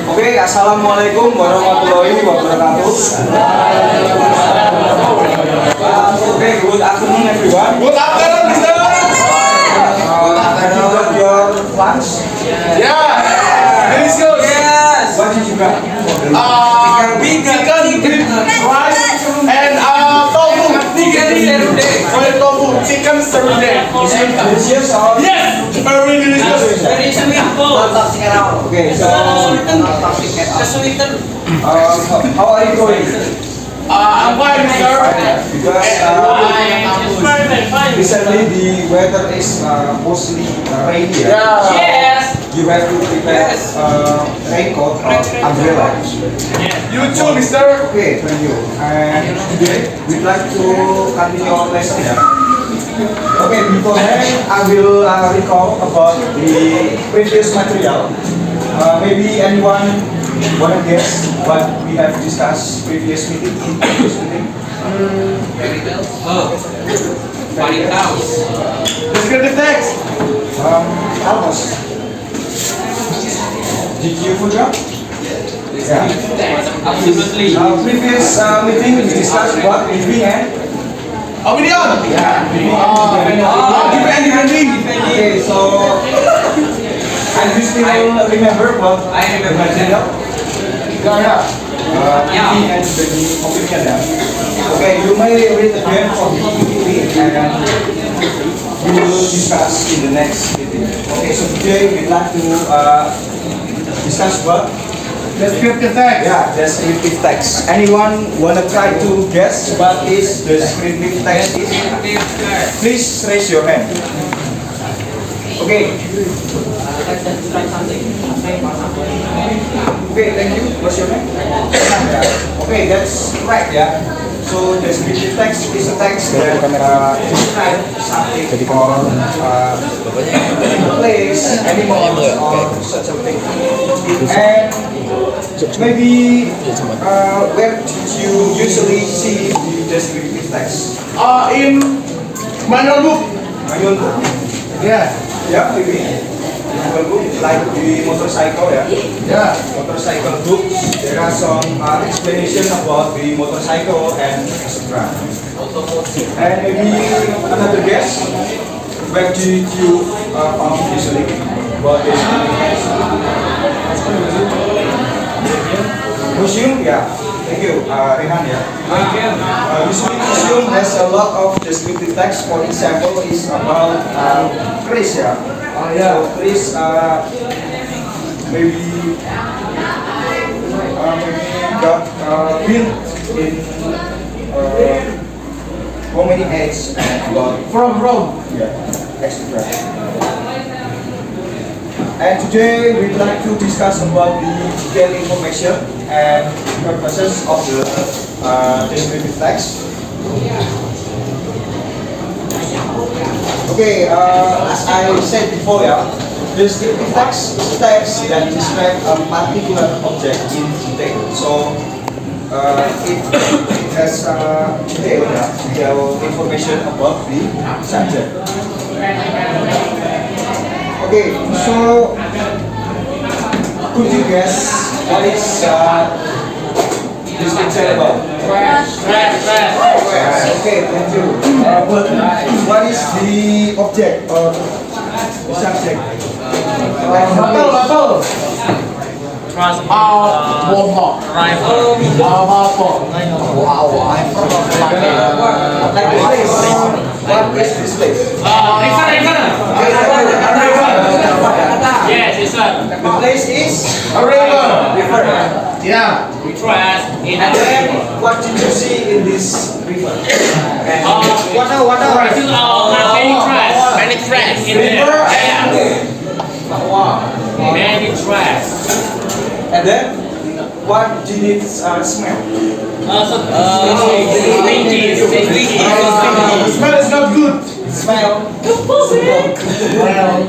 Oke, assalamualaikum warahmatullahi wabarakatuh. Oke, good afternoon everyone. Good afternoon, Mister. Have you got your lunch? Yeah, delicious. Yes. What did you got? Chicken with rice and tofu. Soy tofu, chicken serundeng. Is it delicious or? Yes, very delicious. Okay, so how are you going? I'm fine, Mister. Because recently the weather is mostly rainy. Yeah. You have to prepare raincoat or umbrella. You too, Mister. Okay, thank you. And today we'd like to continue our lesson. Okay, before that I will recall about the previous material. Maybe anyone wanna guess what we have discussed previous meeting? Descriptive text. Almost. Did you forget? Yeah. Absolutely. Previous meeting we discussed about VPN. Opinion. Yeah. Defending. Okay, so and you still remember what I remember the material? Yeah. VPN sebagai opinion ya. Okay, you may read again from the PPT and we will discuss in the next meeting. Okay, so today we'd like to discuss what? Descriptive text. Yeah, descriptive text. Anyone wanna try to guess what is descriptive text is? Please raise your hand. Okay. Okay, thank you. What's your name? Okay, that's right, yeah. So descriptive text is a text that describes something or place, animal, or such a thing. And maybe where did you usually see the descriptive text? In manual book. Manual book? Yeah. Yeah, maybe. Manual book, like the motorcycle, yeah. Yeah. Motorcycle book. There are some explanation about the motorcycle and etc. And maybe another guess. Where did you found usually about this? Museum, yeah. Thank you, Rehan, yeah. Usually museum has a lot of descriptive text. For example, is about trees, yeah. So trees, maybe got built in how many eggs about From. yeah, etc. And today we'd like to discuss about the detailed information and purposes of the descriptive text. Okay, as I said before, yeah, descriptive text is text that describes a particular object in detail. So it has detailed information about the subject. Okay, so could you guess what is this picture about? Okay, thank you. But what is the object or the subject? Bottle. Bomb. Rifle. Wow. Like the place. What is this place? Yes, it's a The place is A river. river. Yeah. we trust in And then what did you see in this river? water. This is many trash in there. River Yeah. and wow. Many trash. And then what did it smell? Stinky. The smell is not good. Smell.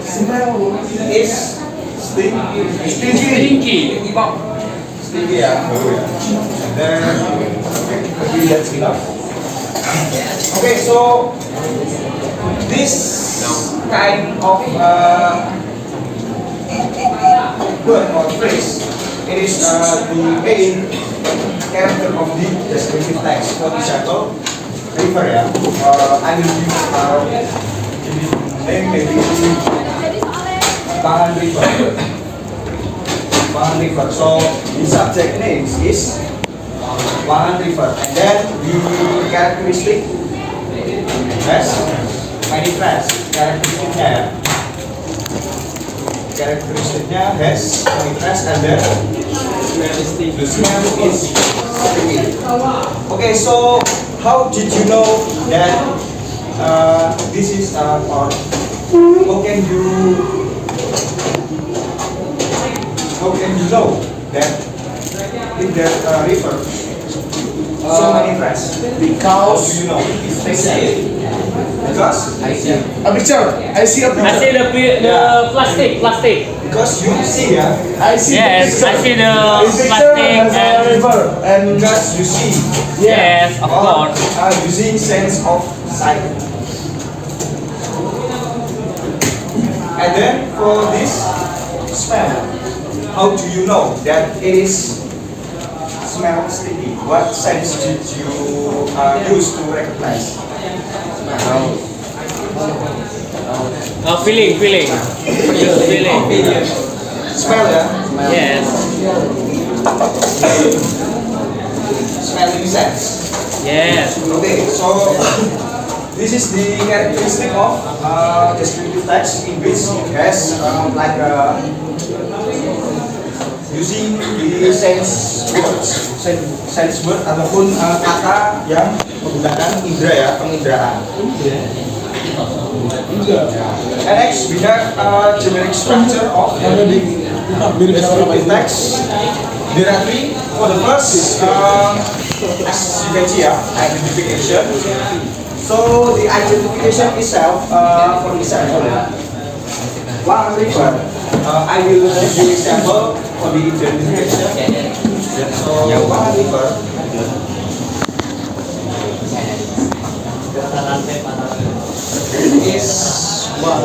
Smell is stinky. Stinky. Stinky, yeah. And then maybe that's enough. Okay, so this kind of word or phrase it is the main character of the descriptive text. For example, river ya. I will give name maybe Pangan River. Pangan River. So the subject name is Pangan River, and then the characteristic has many traits. Characteristicnya has many traits, and then the smell is sticky. Okay, so how did you know that this is or how can you know that in the river so many traits? Because How do you know? Because a picture. I see a I picture. see the plastic. because you see ya. I see Yes, the I see picture. the This picture plastic has a and river and Because you see. yes, of Or course. using sense of sight. And then for this smell, how do you know that it is smell sticky? What sense did you use to recognize? Feeling. Smell ya? Yes. Smelling sense. Yes. Okay, so this is the characteristic of descriptive text in which it has like using the sense word ataupun kata yang menggunakan indera ya, penginderaan. And next we have generic structure of descriptive text. There are three. For the first, as you can see, identification. So the identification itself, for example, Pangan River. I will give you example for the identification. So Pangan River is one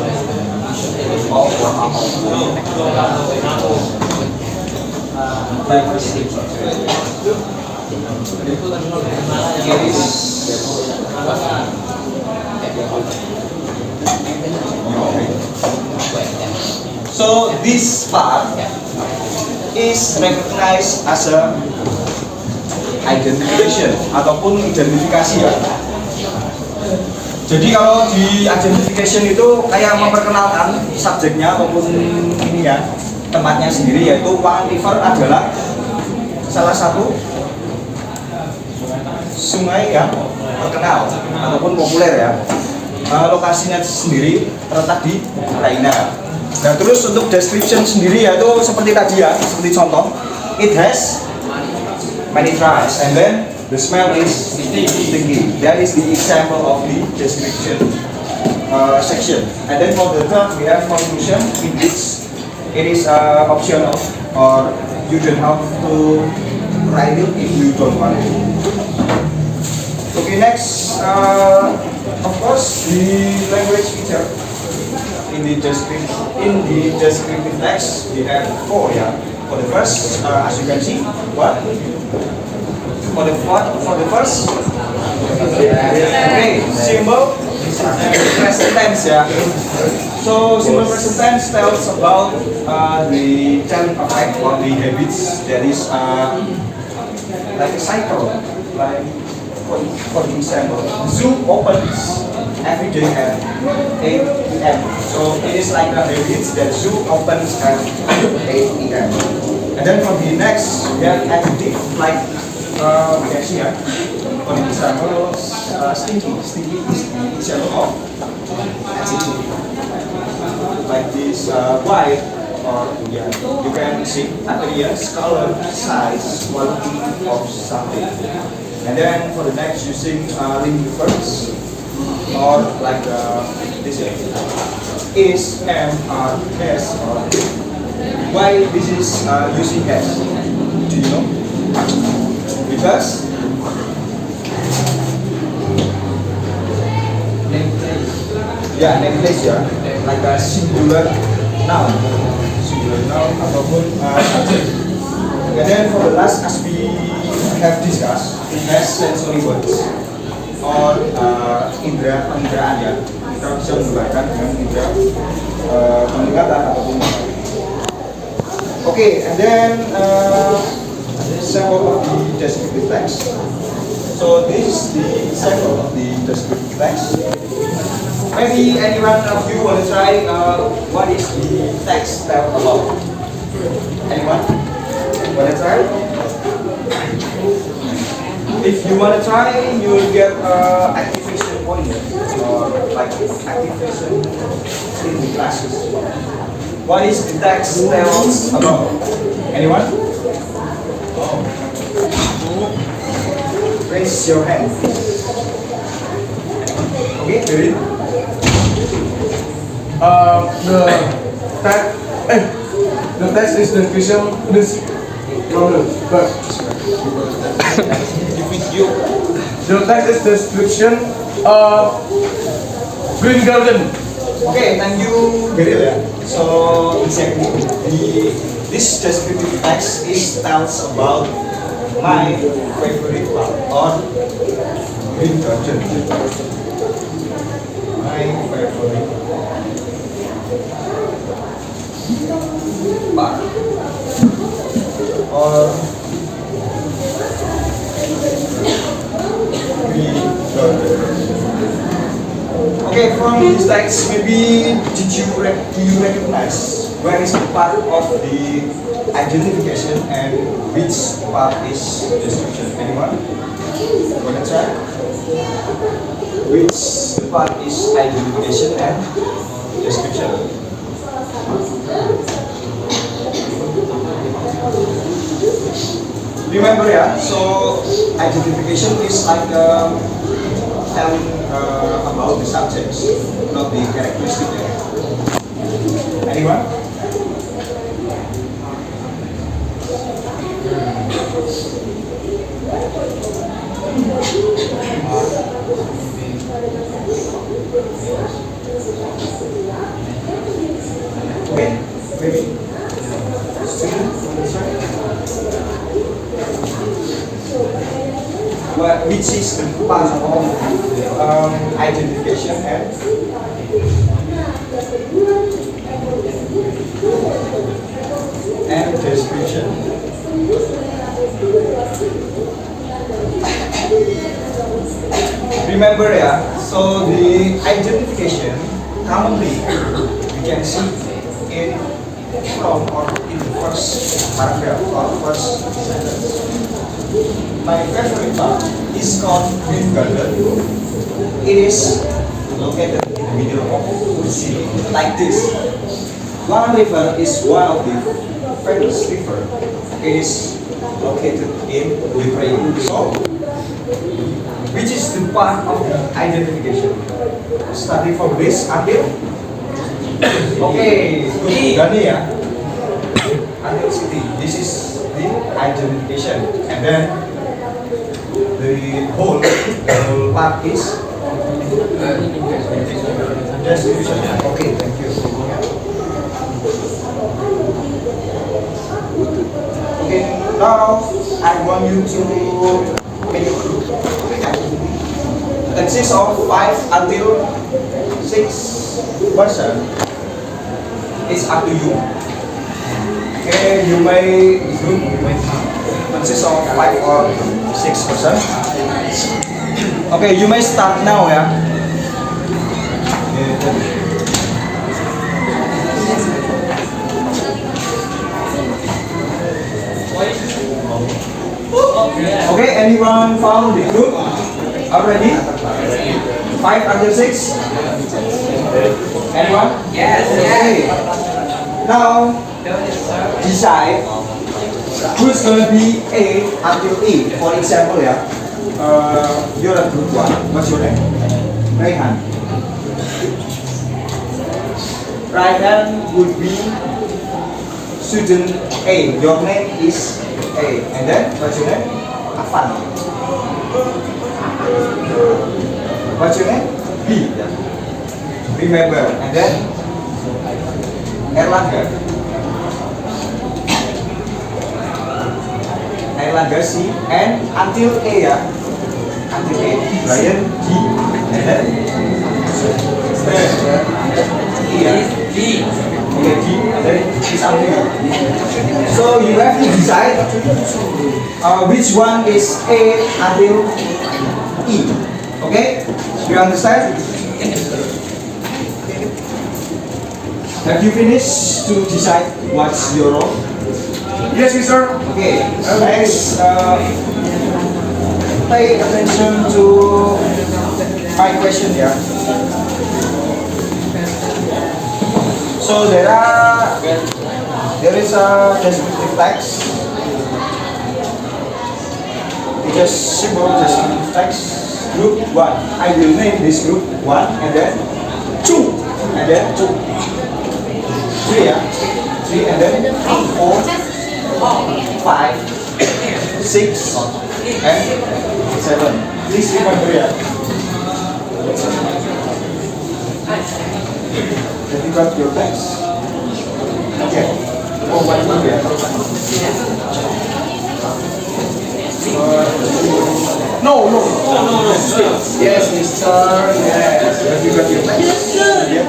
So this part is recognized as a identification ataupun identifikasi ya. Jadi kalau di identification itu kayak memperkenalkan subjeknya ataupun ini ya, tempatnya sendiri, yaitu Pangan River adalah salah satu sungai yang terkenal ataupun populer ya. Lokasinya sendiri terletak di Ukraina. Nah terus untuk description sendiri yaitu seperti tadi ya, seperti contoh, it has many traits and then the smell is sticky. That is the example of the description section. And then for the third we have conclusion, in which it is optional or you don't have to write it if you don't want it. Okay, next, of course, the language feature in the descriptive text we have four. Yeah. For the first, as you can see, what? For the first, okay, symbol present tense. Yeah. So simple present tense tells about the telling effect or the habits. That is like a cycle, like. For example, zoo opens every day at 8 p.m. So it is like a habit that zoo opens at 8 p.m. And then for the next, we have adjective like we can see, for example, stinky. Stinky is the example of adjective. Like this white, or yeah, you can see appearance, color, size, quality of something. And then for the next, using link verbs or like this is, am, are, has, or why this is using has. Do you know? Because name place ya, like a singular noun ataupun subject. And then for the last, as we have discussed, has sensory words or indera penginderaan ya. Kita bisa menggunakan dengan indera penglihatan ataupun mata. Okay, and then sample of the descriptive text. So this is the sample of the descriptive text. Maybe anyone of you want to try what is the text tell about? Anyone want to try? If you want to try, you will get activation pointer or like activation in the classes. What is the text tells about? Anyone? Raise your hand. Okay, ready? The text is description this problem, but the text is description of green garden. Okay, thank you, Geril ya. So exactly, this descriptive text is tells about my favorite part on green garden. My favorite part or green garden. Okay, from this text, maybe do you recognize where is the part of the identification and which part is description? Anyone? Wanna try? Which part is identification and description? Remember ya, so identification is like telling about the subjects, not the characteristic. Anyone? Okay, maybe. Which is the part of identification and description. Remember ya, so the identification commonly we can see in from or in the first paragraph or first sentence. My favorite part is called Green Garden. It is located in the middle of the city, like this. One River is one of the famous river. It is located in Ukraine. So, which is the part of the identification? Starting from this until okay, Gani ya. Until city. This is the identification, and then the whole part is description. Okay, thank you. Okay, now I want you to make a group activity. Consists of 5 until 6 person. It's up to you. Okay, you may group consists of 5 or 6 person. Okay, you may start now ya. Okay, anyone found the group already? 5 until 6? Anyone? Yes. Okay. Now, decide who's gonna be A until E. For example, yeah, you're a group 1. What's your name? Raihan. Raihan would be student A. Your name is A. And then, what's your name? Afan. What's your name? B. Remember. And then, Erlangga. Erlangga C, and until A ya. Until A, Brian D, and then E ya. Okay, D, and then it's up to you. So you have to decide which one is A until E. Okay, you understand? Have you finished to decide what's your role? Yes, mister. Okay, next, pay attention to my question here. So there is a descriptive text. It's just simple descriptive text. Group 1. I will name this group 1 and then 2 and then 2. 3 yeah. 3 and then 4, 5, 6 and 7. Please remember yeah. Have you got your text? Okay. Oh, what you get? No. Yes, mister. Yes. Have you got your text? Yeah.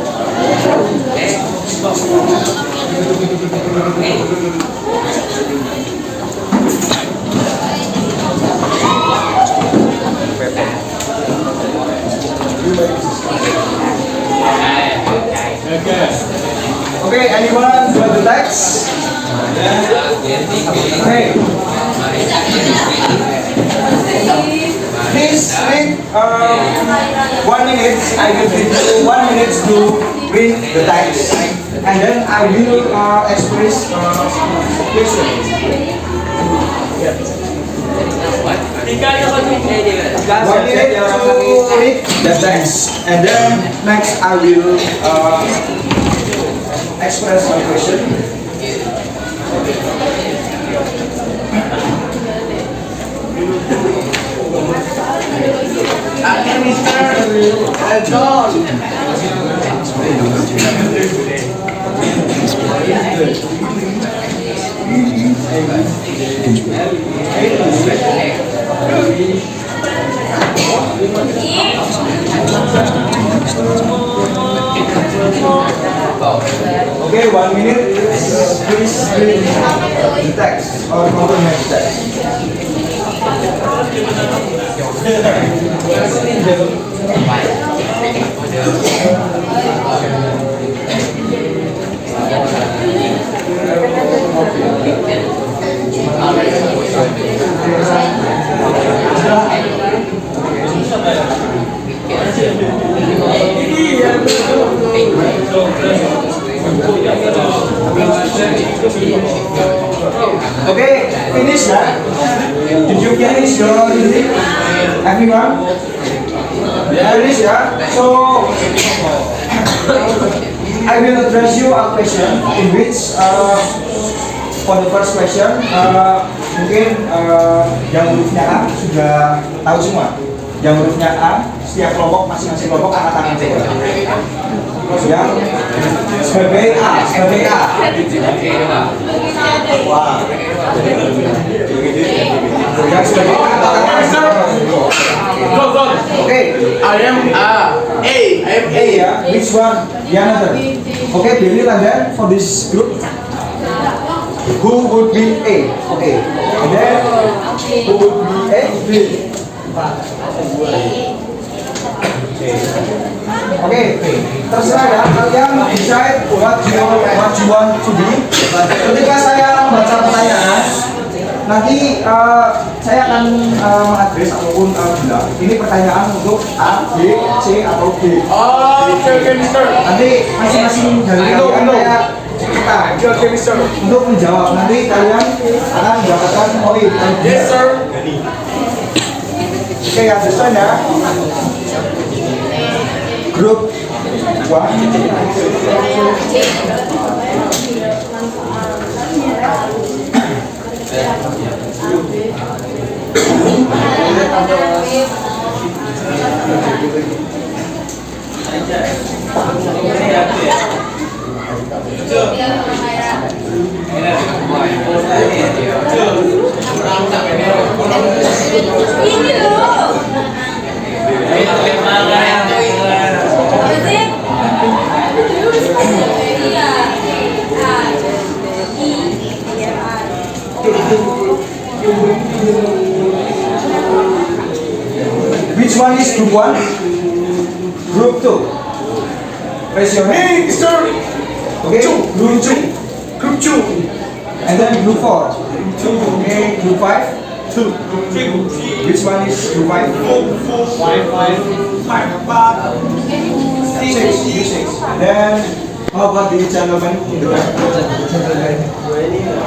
Okay, anyone got the text? Okay. Please read 1 minute. I will give you 1 minute to read the text, and then I will express question. 1 minute to read the text, and then next I will express my question. Okay, mister. John. Okay, 1 minute. Please read the text or complement the text. Okay, finish ya. Did you finish your reading? Everyone? Finish ya. So I will address you a question in which for the first question mungkin yang hurufnya A sudah tahu semua. Yang hurufnya A, setiap kelompok masing-masing kelompok angkat tangan coba. Yang sebagai A, sebagai A. Wah. Yang sebagai A angkat tangan. Oke. I am A. I am A ya. Which one? The another. Okay, Billy and then for this group, who would be A? Okay. And then who would be A? B. Oke, terserah ya, kalian decide what you want to be. Ketika saya membaca pertanyaan, nanti saya akan mengadres ataupun bilang ini pertanyaan untuk A, B, C atau D. Okay, mister. Nanti masing-masing dari kalian saya cerita Okay, mister. untuk menjawab. Nanti kalian akan mendapatkan poin. Yes, sir. Oke, understand ya. Grup 1. Ini loh. Which one is group 1? Group 2. Raise your hand. Me, sir. Okay, group 2. Group 2. And then group 4. Okay, group 5. 2. Which one is group 5? 6. And then, how about the gentleman in the back?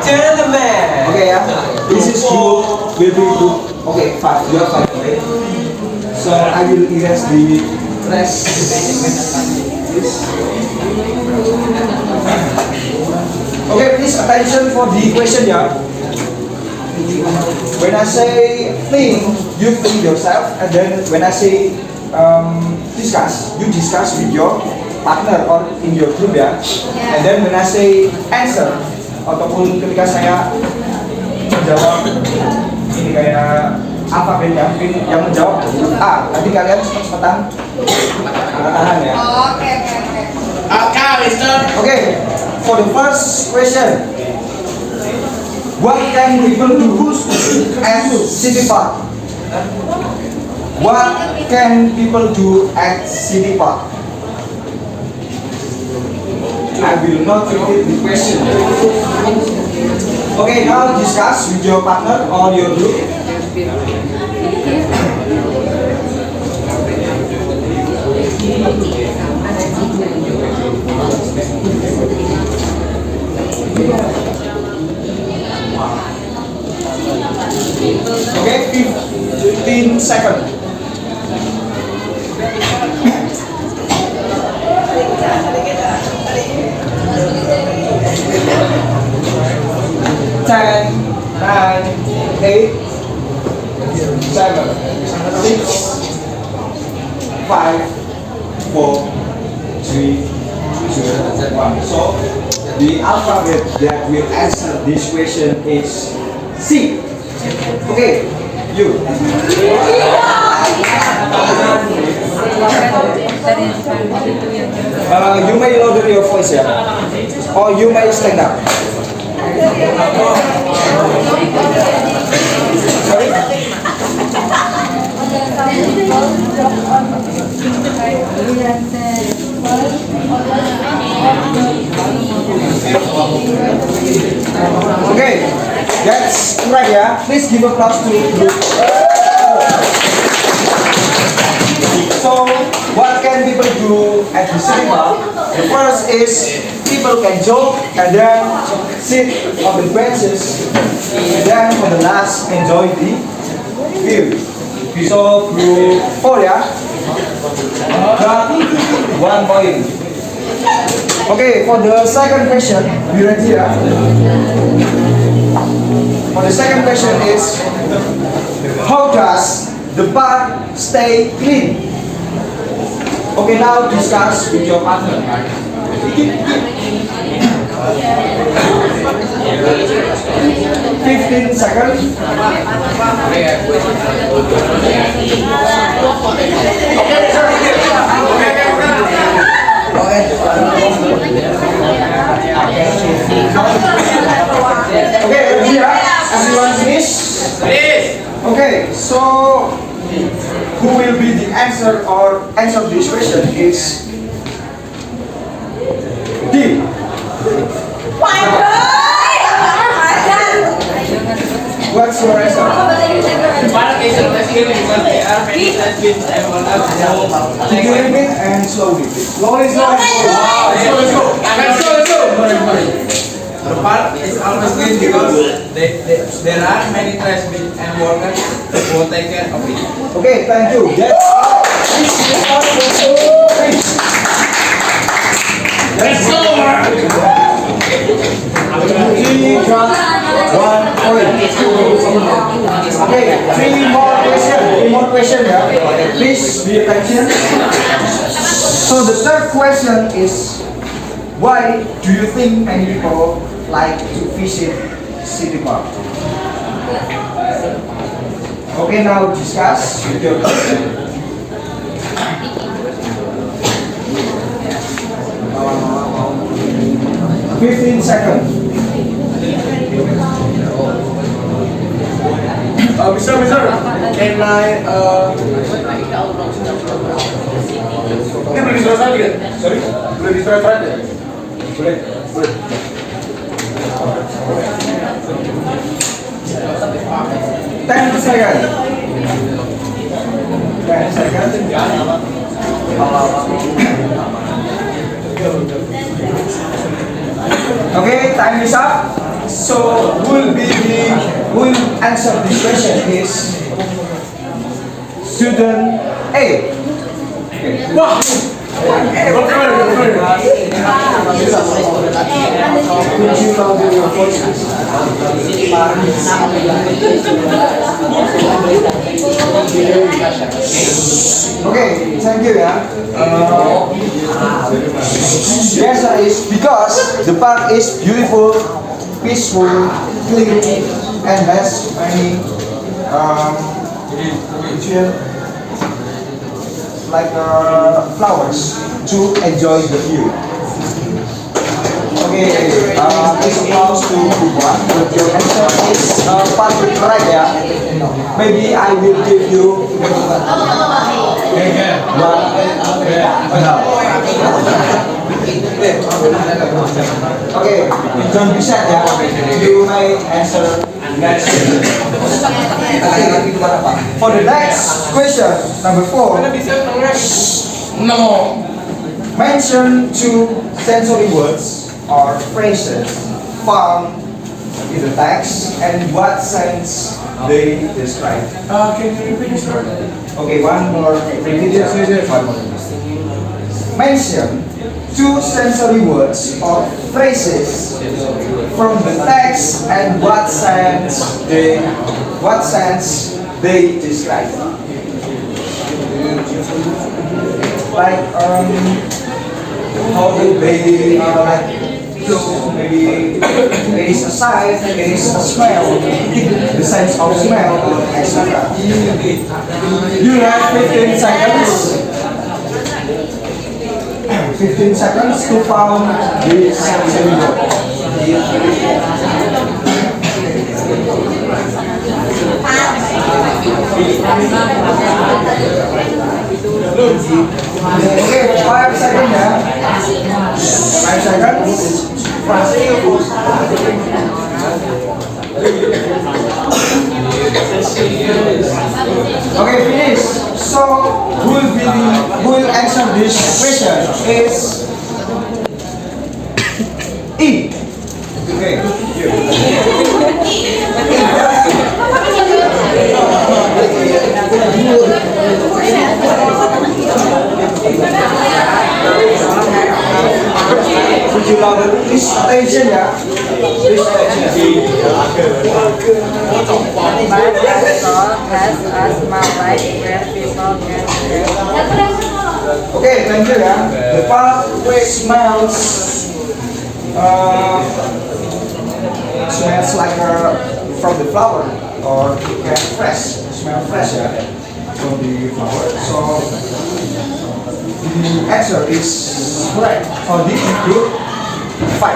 Gentleman. Okay, yeah. This is group, will be group, okay, 5. You have 5, okay? So I will erase the rest. Okay, please attention for the question, yeah. When I say think, you think yourself, and then when I say discuss, you discuss with your partner or in your group, ya. And then when I say answer, ataupun ketika saya menjawab ini kayak alfabet ya, mungkin yang menjawab A, nanti kalian cepet-cepetan angkat tangan ya. Oke. Okay, mister. Okay, for the first question, what can people do at City Park? What can people do at City Park? I will not repeat the question. Okay, now discuss with your partner or your group. Okay, 15 seconds. Ten, nine, 8, 7, 6, 5, 4, 3, 2, 1. So the alphabet that will answer this question is C. Okay, you. You may lower your voice, yeah, or you may stand up. Sorry. Okay, that's right, yeah. Please give applause to group. So, what can people do at the cinema? The first is people can joke and then sit on the benches, and then for the last enjoy the view. So, group 4, yeah. Got 1 point. Okay, for the second question, you ready, yeah? For the second question is, how does the park stay clean? Okay, now discuss with your partner. 15 seconds. Okay, here, everyone finish? Okay, so who will be the answer or answer this question is D. What's your answer? Can you repeat and slowly, please? Slowly. Let's go. The park is always clean because there are many trash bins and workers who take care of it. Okay, thank you. That's Let's go. He got 1 point. Okay, 3 more questions, yeah. Please be attention. So the third question is, why do you think many people like to visit City Park? Okay, now discuss with your question. 15 seconds. Mister, can I ini boleh disuruh tidak? Sorry? Boleh disuruh tidak? Boleh? Boleh. 10 seconds. 10 seconds. Okay, time is up. So, who will answer this question is student A. Okay. Wah, Could you louder your voices? Okay, thank you ya. The answer is because the park is beautiful, peaceful, clean, and has many like flowers to enjoy the view. Okay, this applause to group one. But your answer is partly correct ya. Maybe I will give you Okay, don't be sad ya. You may answer next. For the next question, number 4. no. Mention two sensory words or phrases found in the text and what sense they describe. Can you repeat this word? Okay, one more. Repeat it. One more. Mention two sensory words or phrases from the text and what sense they describe. Like how do they maybe it is a sight, it is a smell, the sense of smell, etc. You have 15 seconds. 15 seconds to found the sensory word. Okay, 5 seconds ya. 5 seconds. Okay, finish. So, who will answer this question is E. Okay. Could you louder? Please attention ya. Please attention. My restaurant has a small light where people can drink. Okay, thank you ya. The park smells like from the flower or fresh. Smell fresh ya from the flower. So the answer is correct for the group 5.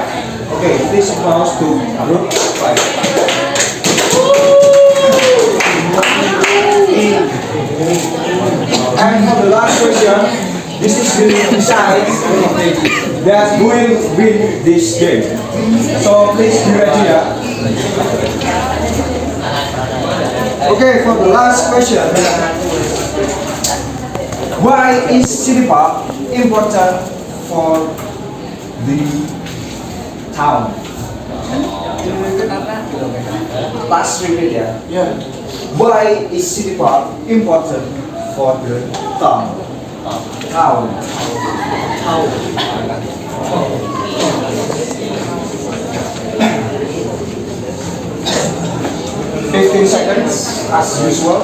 Okay, please applause to group 5. And for the last question, this is the decide that who will win this game. So please be ready ya. Okay, for the last question, why is City Park important for the town? Last repeat ya. Yeah. Why is City Park important for the town? Town. 15 seconds as usual.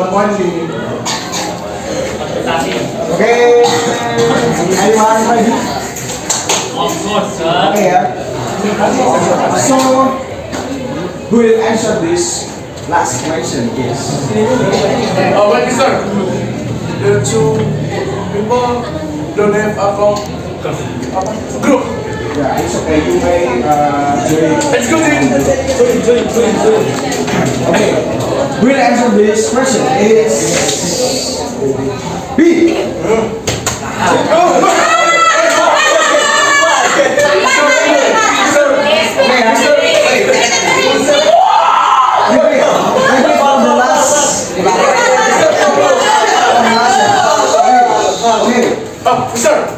Kawan di Okay, anyone ready? Of course, sir. Okay, yeah. So, who will answer this last question is? But sir, the two people don't have a group. Yeah, it's okay. You may join. Let's go, team. Join. Okay, who will answer this question is B. Sir,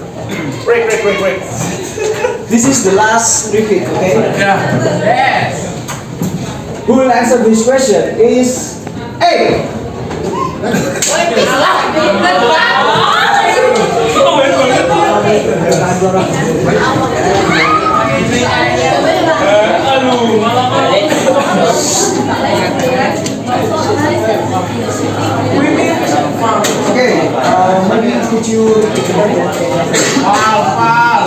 break. This is the last repeat, okay? Yeah. Who will answer this question is A. Okay, maybe could you repeat the number? Wow.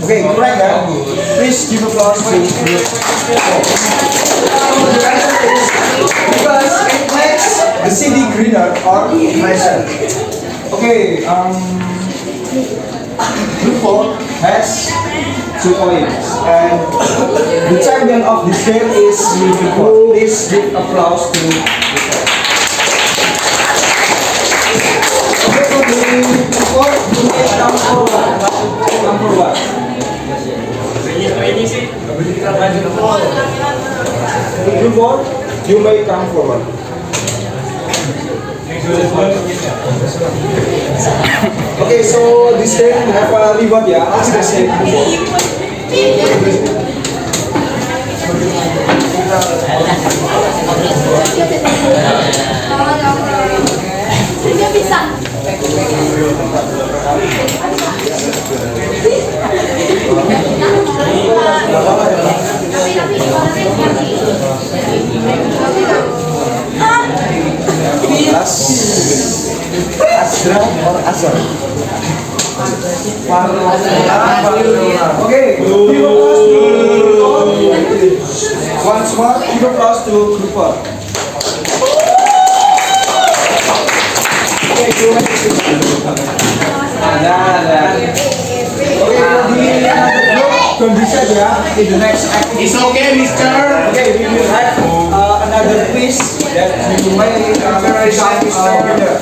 Okay, correct, yeah? Please give applause to because it makes the city greener or nicer. Okay, group 4 has 2 points and the champion of this game is group 4. Please give applause to group 4. Okay, so group 4, you may come forward. Come forward. Group 4, you may come forward. Okay, so this game have a reward, yeah. What's the same Asra or Asar? Okay, give applause to once more, give applause to group 4. Okay, so okay, for the another group, don't decide yeah, in the next activity. It's okay, mister. Okay, we will have another quiz that you may become winner.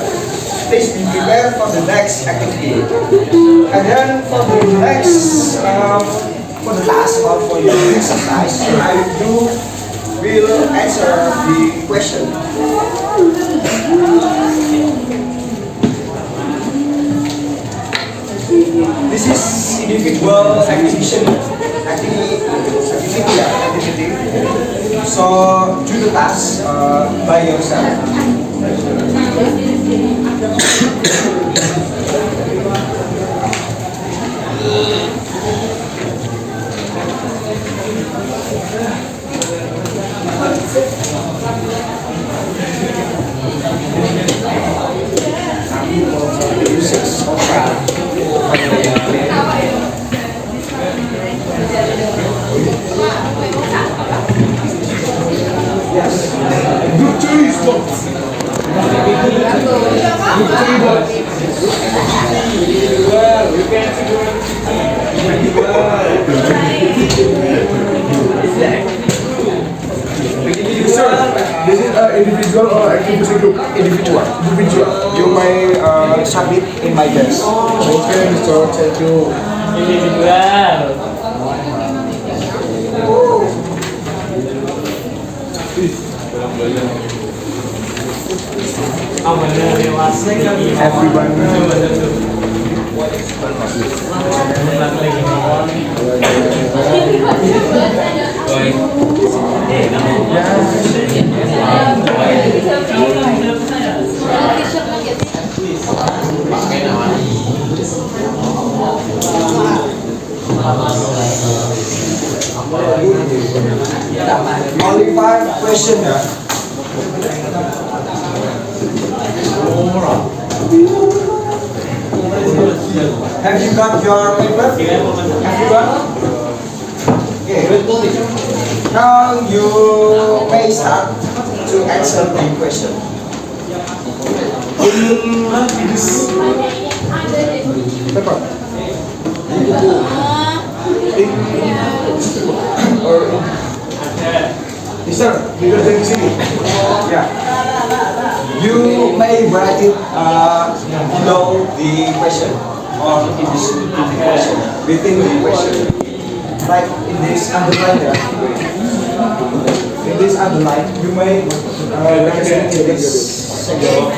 Please be prepared for the next activity. And then for the next, for the last or for your exercise, will answer the question. This is individual activity. So do the task by yourself. This is individual or activity group? Individual. You may submit in my desk. Okay, Mr. Thank you. Individual. Everyone. Only 5 questions ya. Have you got your paper? Have you got? Okay. Now you may start to answer the question. In this paper, Mister, bigger than sini. Yeah. You may write it below the question or in this question, within the question. Like in this underline, yeah. In this underline, you may write it in this section.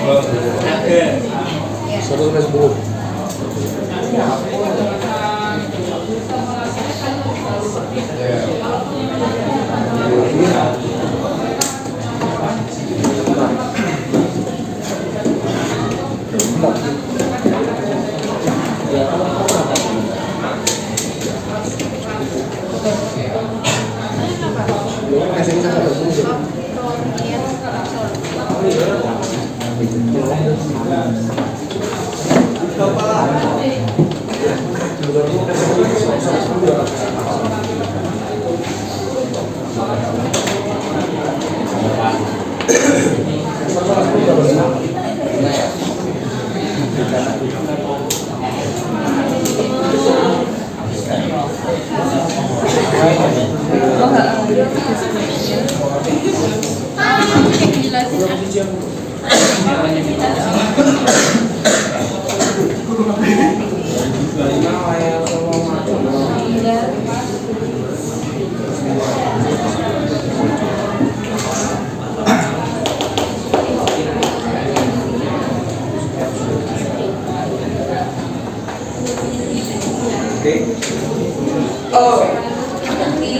Okay.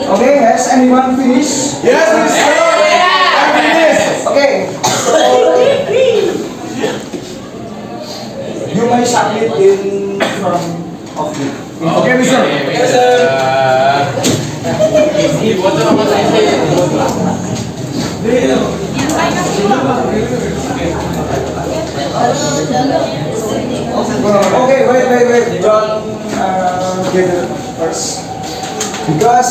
Okay, has anyone finished? Yes, Mister. I'm finished. Okay. You may submit in front of me. Okay, Mister. Yes, sir. Okay, wait. Don't get it first. Because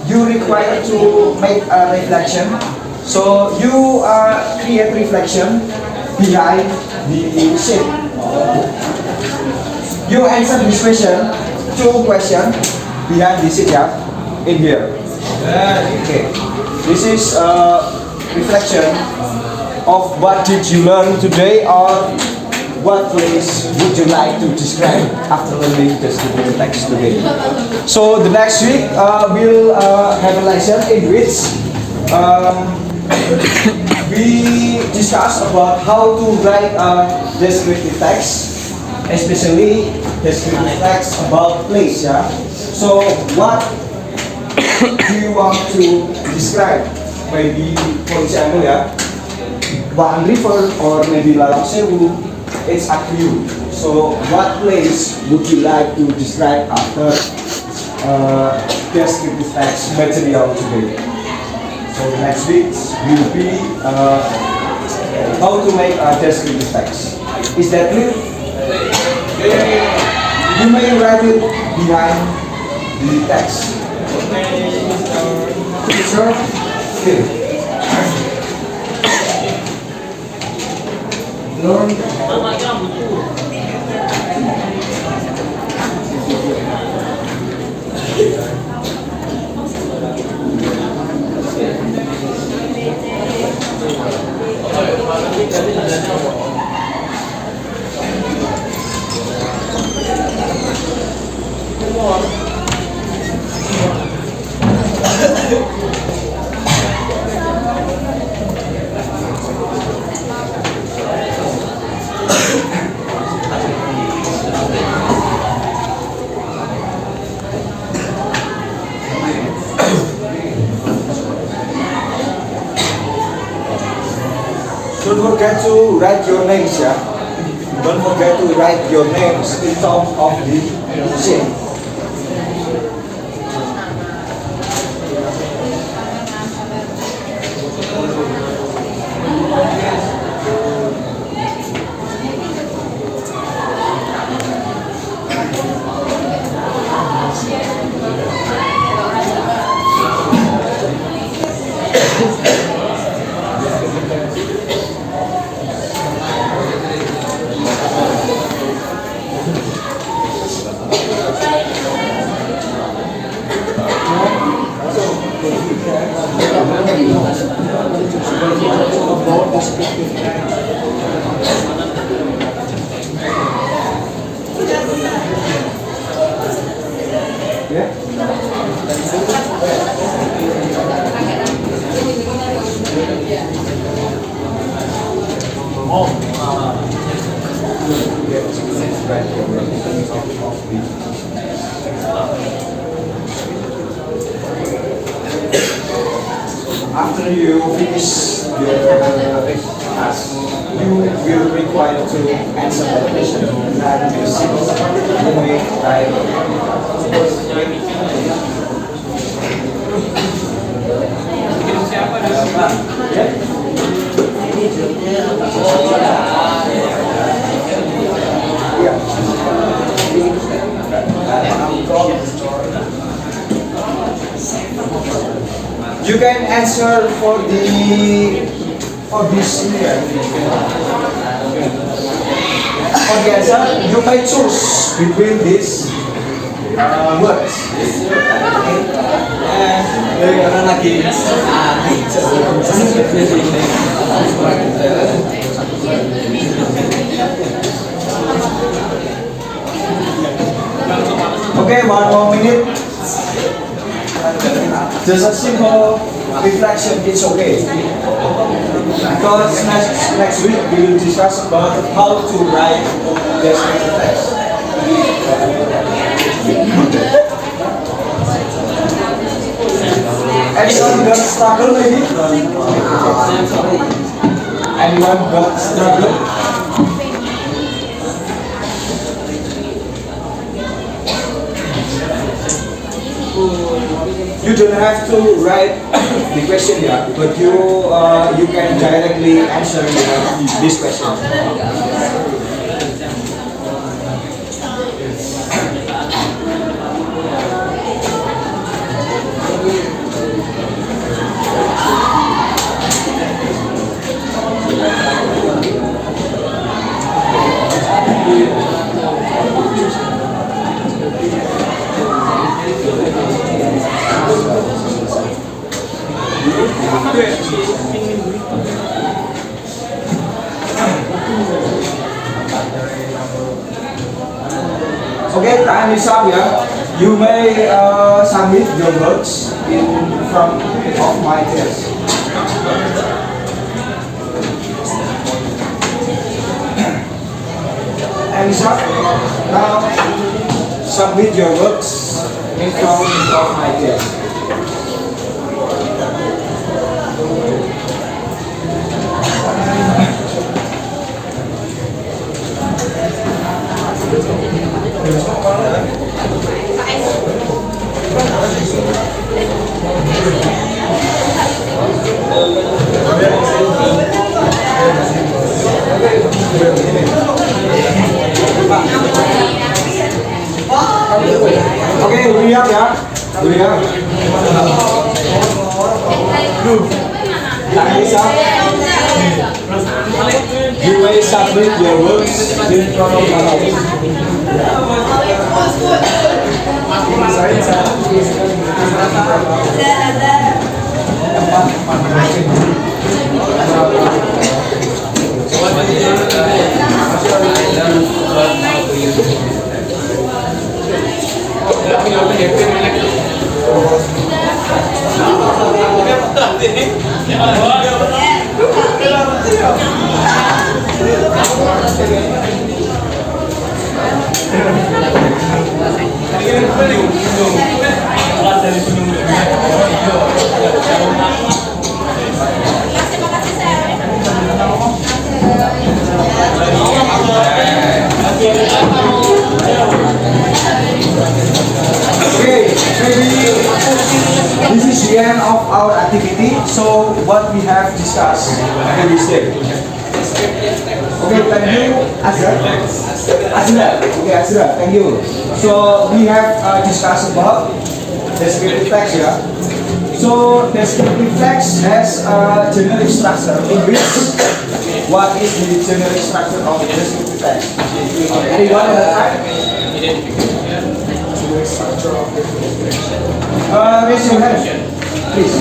you require to make a reflection. So you create reflection behind the shape. You answer this question, 2 questions behind this shape, yeah, in here. Okay. This is reflection of what did you learn today, or what place would you like to describe after learning the student text today? So the next week we'll have a lesson in which we discuss about how to write a descriptive text, especially descriptive text about place. Yeah. So what do you want to describe? Maybe, for example, yeah, Bang River or maybe Lalak Sewu. It's up to you. So what place would you like to describe after descriptive text material today? So the next week will be how to make a descriptive text. Is that clear? You may write it behind the text. Sure? Okay. Don't forget to write your names, yeah. Don't forget to write your names in top of the sheet. Yeah. After you finish your task, you will be required to answer the question and you see you may You can answer for this here. For the answer, you may choose between these words. Okay, one more minute. Just a simple reflection, it's okay. Because next week we will discuss about how to write descriptive text. Anyone got struggle maybe? Anyone got struggle? You don't have to write the question here, but you can directly answer this question. Okay, time is up, yeah. You may submit your works in front of my desk. Time is up. Now submit your works in front of my desk. Okay, hurry up ya. Hurry up. Time is up. You may submit your works in front of my office. Okay, maybe this is the end of our activity. So what we have discussed in this day. Okay, thank you, Azra. Okay, Azra, thank you. So we have discussed about descriptive text, yeah. So descriptive text has a generic structure. In which, what is the generic structure of descriptive text? Anyone understand? Raise your hand, please.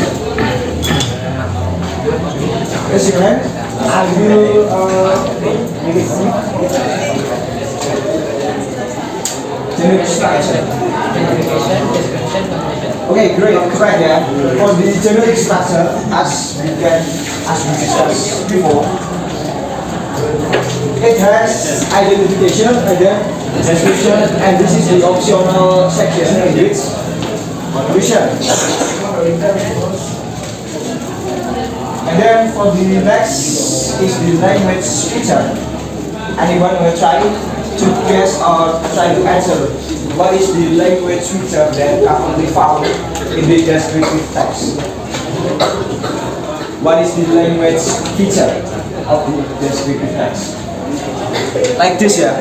Raise your hand. I will generic structure. Okay, great, correct, yeah. For the generic structure, as we discussed before, it has identification and then description, and this is the optional section in which vision. And then for the next is the language feature. Anyone will try to guess or try to answer what is the language feature that commonly found in the descriptive text? What is the language feature of the descriptive text? Like this, yeah.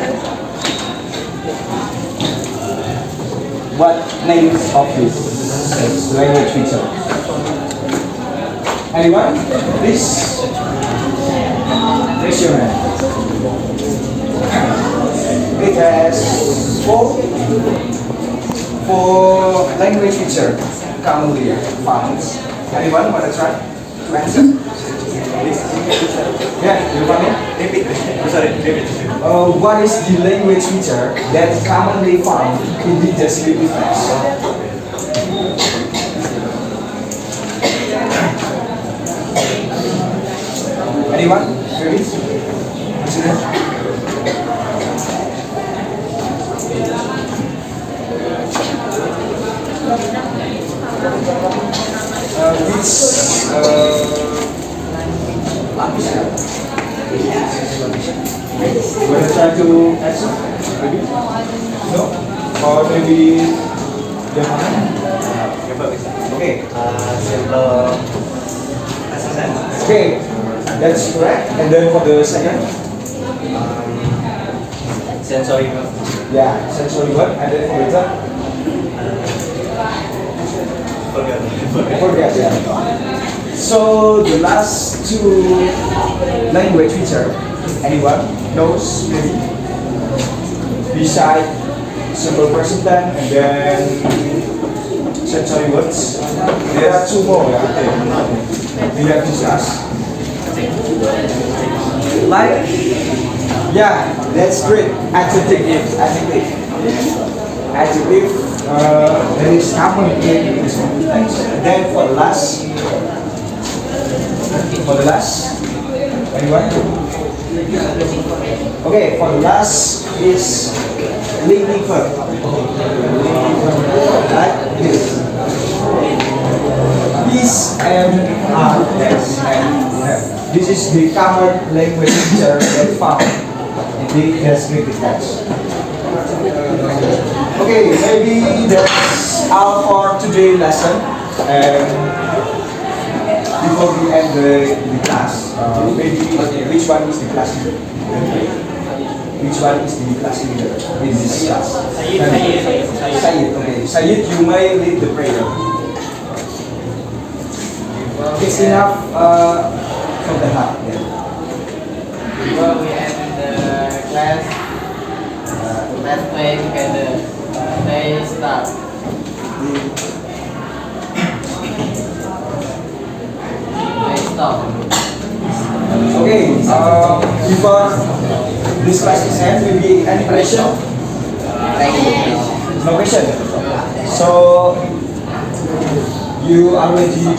What names of this language feature? Anyone? Please raise your hand. It has four language feature commonly found. Anyone want to try to answer? Yeah, you want it? Repeat. Sorry, repeat. What is the language feature that commonly found in the descriptive text? Anyone? Ready? Consider. You want to try to answer? Maybe? No? Or maybe okay. Okay, that's correct. And then for the second? Sensory. Yeah, sensory word. And then for the third? Forget, yeah. So the last two language feature, anyone knows maybe? Beside simple present tense and then sensory words, there are two more. Yeah. We have discussed. Like, yeah, that's great. Adjective. That is common in this text. And then for the last, anyone? Okay, for the last is linking verb. Like this. Is and are. Yes, and have. This is the common language feature that found in the descriptive text. Okay, maybe that's all for today's lesson. And before we end the class, maybe which one is the class leader? Which one is the class leader in this class? Sayyid. Okay, Sayyid, you may lead the prayer. It's enough from the heart. Yeah. Before we end the class, let's play together. They start. They stop. Okay, before this class is end, maybe any question? No question. So you already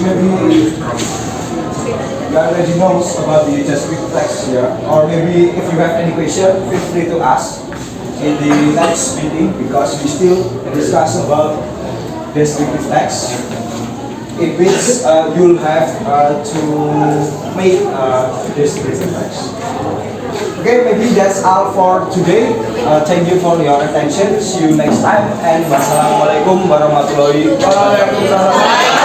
knows about the descriptive text here, or maybe if you have any question, feel free to ask in the next meeting, because we still discuss about descriptive text, in which you'll have to make descriptive text. Okay, maybe that's all for today. Thank you for your attention. See you next time, and wassalamualaikum warahmatullahi wabarakatuh.